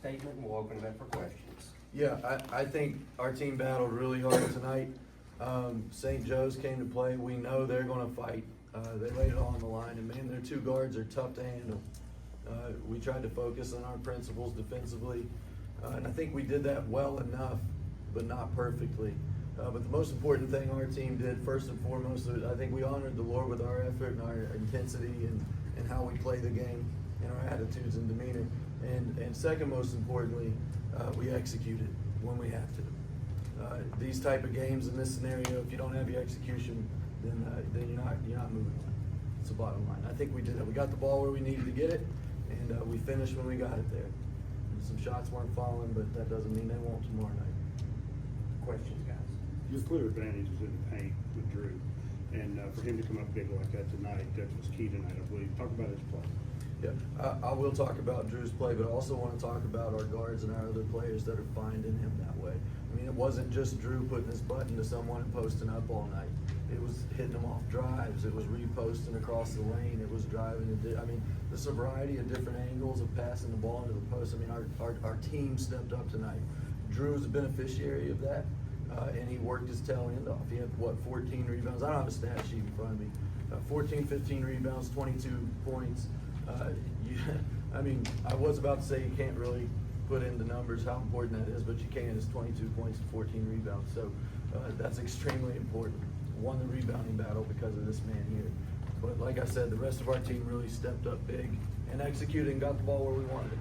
statement, and we'll open it up for questions. Yeah, I think our team battled really hard tonight. St. Joe's came to play. We know they're going to fight. They laid it all on the line, and man, their two guards are tough to handle. We tried to focus on our principles defensively, and I think we did that well enough, but not perfectly. But the most important thing our team did, first and foremost, I think we honored the Lord with our effort and our intensity and how we play the game and our attitudes and demeanor. And second most importantly, we executed when we had to. These type of games in this scenario, if you don't have your execution, then you're not moving on. It's the bottom line. I think we did it. We got the ball where we needed to get it, and we finished when we got it there. And some shots weren't falling, but that doesn't mean they won't tomorrow night. Questions, guys? Your clear advantage was in the paint with Drew, and for him to come up big like that tonight, that was key tonight, I believe. Talk about his play. Yeah, I will talk about Drew's play, but I also want to talk about our guards and our other players that are finding him that way. I mean, it wasn't just Drew putting his button to someone and posting up all night. It was hitting them off drives. It was reposting across the lane. It was driving. I mean, there's a variety of different angles of passing the ball into the post. I mean, our team stepped up tonight. Drew was a beneficiary of that, and he worked his tail end off. He had, 14 rebounds? I don't have a stat sheet in front of me. 14, 15 rebounds, 22 points. I mean, I was about to say you can't really put into numbers how important that is, but you can. It's 22 points and 14 rebounds. So that's extremely important. Won the rebounding battle because of this man here. But like I said, the rest of our team really stepped up big and executed and got the ball where we wanted it.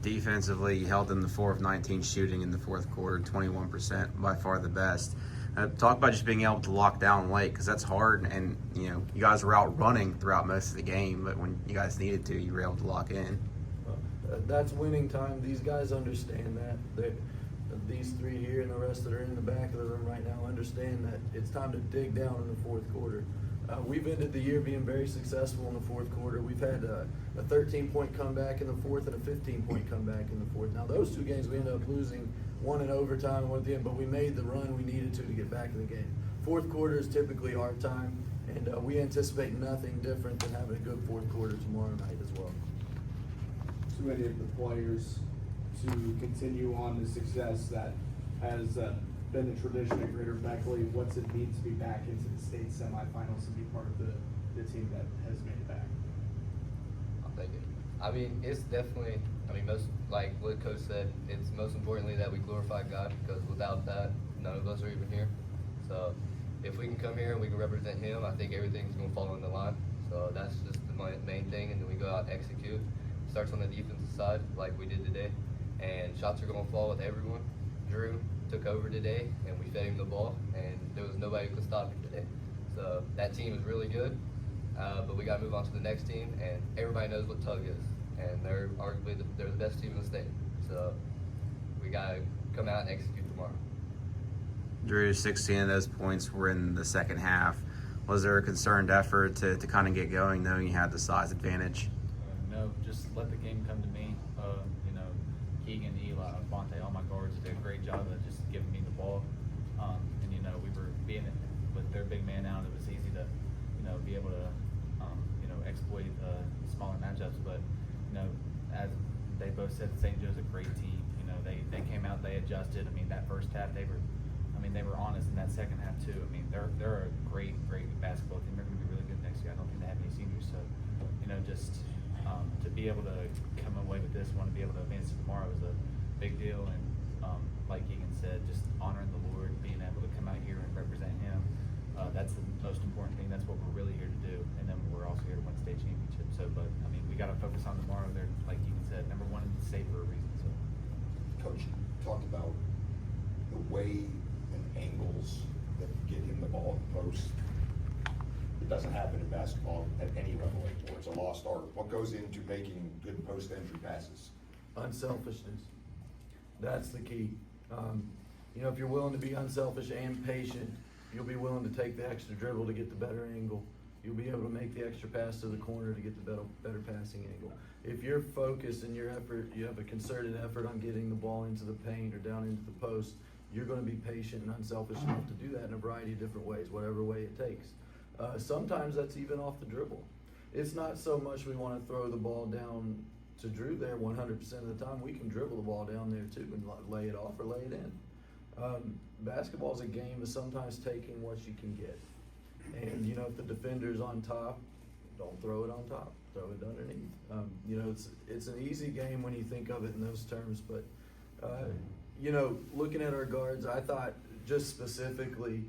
Defensively, you held them to 4 of 19 shooting in the fourth quarter, 21%, by far the best. Talk about just being able to lock down late, because that's hard, and you guys were out running throughout most of the game, but when you guys needed to, you were able to lock in. That's winning time. These guys understand that. These three here and the rest that are in the back of the room right now understand that it's time to dig down in the fourth quarter. We've ended the year being very successful in the fourth quarter. We've had a 13-point comeback in the fourth and a 15-point comeback in the fourth. Now, those two games we ended up losing, one in overtime and one at the end, but we made the run we needed to get back in the game. Fourth quarter is typically our time, and we anticipate nothing different than having a good fourth quarter tomorrow night as well. To any of the players to continue on the success that has been a tradition at Greater Beckley, what's it mean to be back into the state semifinals and be part of the team that has made it back? I'll take it. I mean, it's definitely, most, like what Coach said, it's most importantly that we glorify God, because without that, none of us are even here. So if we can come here and we can represent Him, I think everything's going to fall in the line. So that's just the main thing, and then we go out and execute. Starts on the defensive side like we did today, and shots are going to fall with everyone. Drew took over today, and we fed him the ball, and there was nobody who could stop him today. So that team is really good, but we got to move on to the next team, and everybody knows what Tug is, and they're arguably they're the best team in the state. So we got to come out and execute tomorrow. Drew, 16 of those points were in the second half. Was there a concerted effort to kind of get going, knowing you had the size advantage? No, just let the game come to me. Keegan, Eli, Fonte, all my guards did a great job of just giving me the ball. And we were being with their big man out. It was easy to, be able to, exploit smaller matchups. But as they both said, St. Joe's a great team. They came out, they adjusted. That first half they were honest. In that second half too. They're a great basketball team. They're going to be really good next year. I don't think they have any seniors, so to be able to come away with this one, to be able to advance to tomorrow is a big deal. And like Keegan said, just honoring the Lord, being able to come out here and represent Him, that's the most important thing. That's what we're really here to do. And then we're also here to win state championship. So, but we got to focus on tomorrow. They're, like Keegan said, number one in the state for a reason. So, Coach talked about the way and angles that get him the ball in the post. It doesn't happen in basketball at any level anymore. It's a lost art. What goes into making good post-entry passes? Unselfishness. That's the key. If you're willing to be unselfish and patient, you'll be willing to take the extra dribble to get the better angle. You'll be able to make the extra pass to the corner to get the better passing angle. If your focus and your effort, you have a concerted effort on getting the ball into the paint or down into the post, you're going to be patient and unselfish enough to do that in a variety of different ways, whatever way it takes. Sometimes that's even off the dribble. It's not so much we want to throw the ball down to Drew there 100% of the time, we can dribble the ball down there too and lay it off or lay it in. Basketball is a game of sometimes taking what you can get. And, you know, if the defender's on top, don't throw it on top, throw it underneath. You know, it's an easy game when you think of it in those terms, but, you know, looking at our guards, I thought just specifically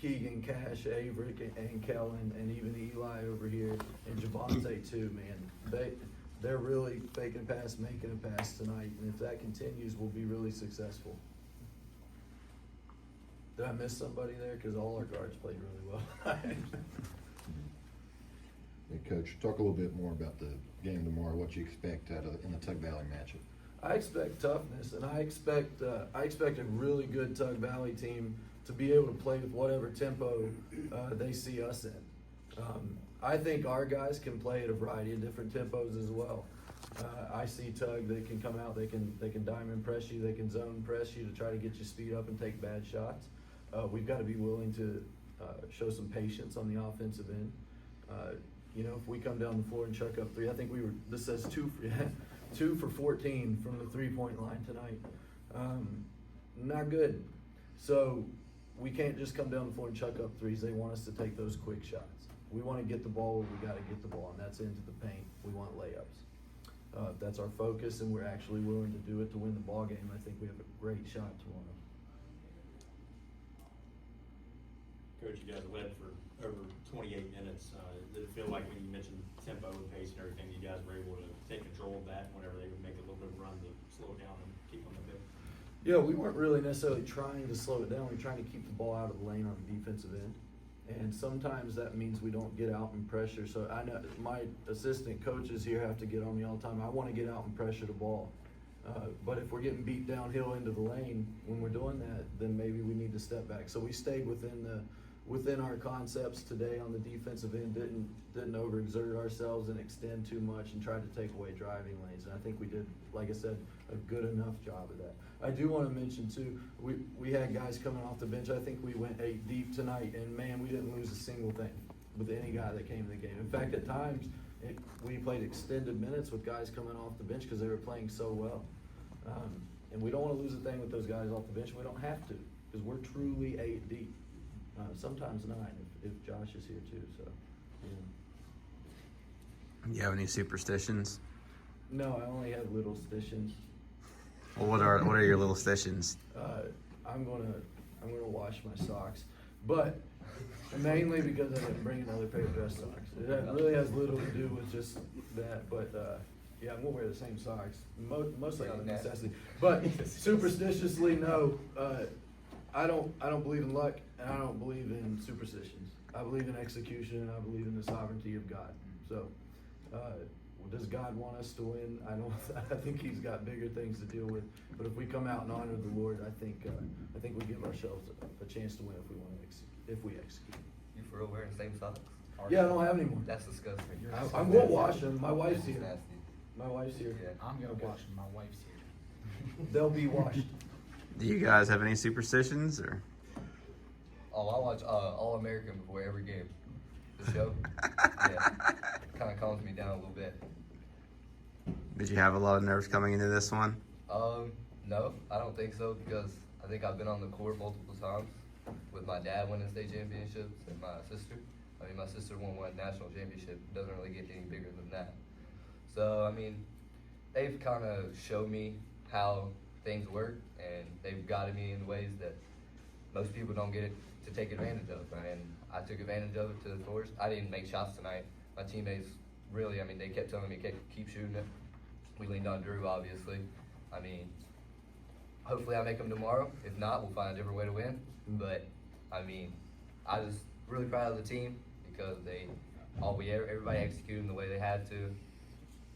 Keegan, Cash, Averick, and Kellen, and even Eli over here, and Javante too, man. They're really faking a pass, making a pass tonight, and if that continues, we'll be really successful. Did I miss somebody there? Because all our guards played really well. Hey, Coach, talk a little bit more about the game tomorrow, what you expect in the Tug Valley matchup. I expect toughness, and I expect a really good Tug Valley team to be able to play with whatever tempo they see us in. I think our guys can play at a variety of different tempos as well. I see Tug, they can come out, they can diamond press you, they can zone press you to try to get you speed up and take bad shots. We've got to be willing to show some patience on the offensive end. You know, if we come down the floor and chuck up three, I think this says 2 for 14 from the 3-point line tonight. Not good. So we can't just come down the floor and chuck up threes. They want us to take those quick shots. We want to get the ball where we got to get the ball, and that's into the paint. We want layups. That's our focus, and we're actually willing to do it to win the ball game. I think we have a great shot tomorrow. Coach, you guys led for over 28 minutes. Did it feel like when you mentioned tempo and pace and everything, you guys were able to take control of that whenever they would make a little bit of run to slow it down and keep on the field? Yeah, we weren't really necessarily trying to slow it down. We were trying to keep the ball out of the lane on the defensive end. And sometimes that means we don't get out and pressure. So I know my assistant coaches here have to get on me all the time. I want to get out and pressure the ball. But if we're getting beat downhill into the lane when we're doing that, then maybe we need to step back. So we stayed within our concepts today on the defensive end, didn't overexert ourselves and extend too much and tried to take away driving lanes. And I think we did, like I said, a good enough job of that. I do want to mention too, we had guys coming off the bench. I think we went 8 deep tonight, and man, we didn't lose a single thing with any guy that came to the game. In fact, at times, we played extended minutes with guys coming off the bench because they were playing so well. And we don't want to lose a thing with those guys off the bench. We don't have to, because we're truly 8 deep. Sometimes 9 if Josh is here too. So, yeah. You have any superstitions? No, I only have little stitions. Well, what are your little stitions? I'm gonna wash my socks, but mainly because I didn't bring another pair of dress socks. It really has little to do with just that, but yeah, I'm gonna wear the same socks mostly out of necessity. But superstitiously, no. I don't believe in luck, and I don't believe in superstitions. I believe in execution, and I believe in the sovereignty of God. So, does God want us to win? I think He's got bigger things to deal with. But if we come out and honor the Lord, I think we give ourselves a chance to win if we execute. You for real wearing the same socks? Yeah, I don't have any more. That's disgusting. I'm gonna wash them. My wife's That's here. nasty. My wife's here. Yeah. I'm gonna wash them. My wife's here. They'll be washed. Do you guys have any superstitions or? Oh, I watch All American before every game. The show. Yeah. Kind of calms me down a little bit. Did you have a lot of nerves coming into this one? No, I don't think so, because I think I've been on the court multiple times with my dad winning state championships and my sister. I mean, my sister won one national championship. Doesn't really get any bigger than that. So, I mean, they've kind of showed me how things work, and they've guided me in ways that most people don't get it to take advantage of. And I took advantage of it to the fullest. I didn't make shots tonight. My teammates really, I mean, they kept telling me keep shooting it. We leaned on Drew, obviously. I mean, hopefully I make them tomorrow. If not, we'll find a different way to win. But I mean, I was really proud of the team because everybody executed the way they had to.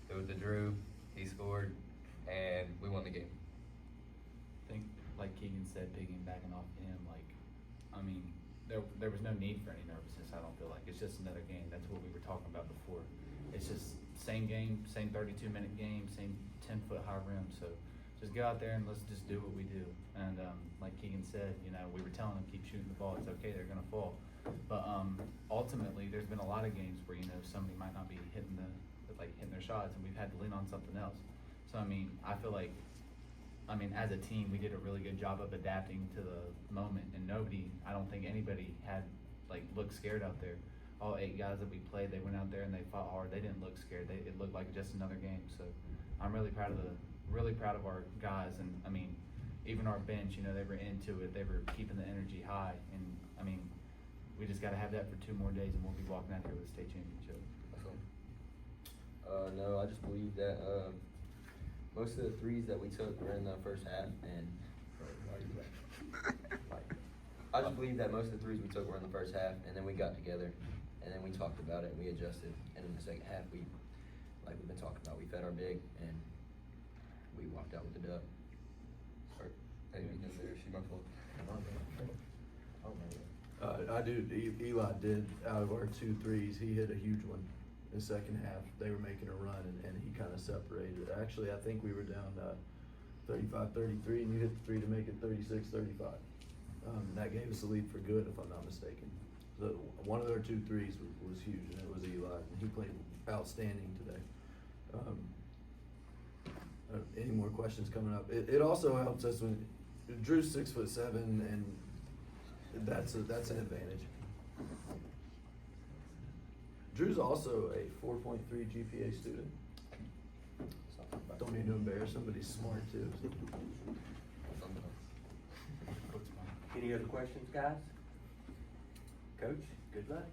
It was the Drew, he scored, and we won the game. I think, like Keegan said, piggybacking off him, like, I mean, there was no need for any nervousness, I don't feel like. It's just another game. That's what we were talking about before. It's just same game, same 32-minute game, same 10-foot high rim. So just go out there and let's just do what we do. And like Keegan said, you know, we were telling them keep shooting the ball. It's okay, they're going to fall. But ultimately, there's been a lot of games where, you know, somebody might not be hitting like hitting their shots, and we've had to lean on something else. So I mean, I feel like, I mean, as a team, we did a really good job of adapting to the moment, and I don't think anybody had like looked scared out there. All 8 guys that we played, they went out there and they fought hard. They didn't look scared. It looked like just another game. So I'm really proud of our guys, and I mean, even our bench, you know, they were into it. They were keeping the energy high, and I mean, we just got to have that for 2 more days, and we'll be walking out here with a state championship. No, I just believe that most of the threes that we took were in the first half, and I just believe that most of the threes we took were in the first half, and then we got together, and then we talked about it, and we adjusted, and in the second half, like we've been talking about, we fed our big, and we walked out with the dub. Sorry, I didn't mean to say she my fault. I do. Eli did, out of our 2 threes, he hit a huge one in the second half. They were making a run, and he kind of separated. Actually, I think we were down 35-33, and you hit the 3 to make it 36-35. That gave us the lead for good, if I'm not mistaken. So one of their 2 threes was huge, and it was Eli, and he played outstanding today. Any more questions coming up? It also helps us when Drew's 6'7", and that's an advantage. Drew's also a 4.3 GPA student. Don't mean to embarrass him, but he's smart too. Any other questions, guys? Coach, good luck.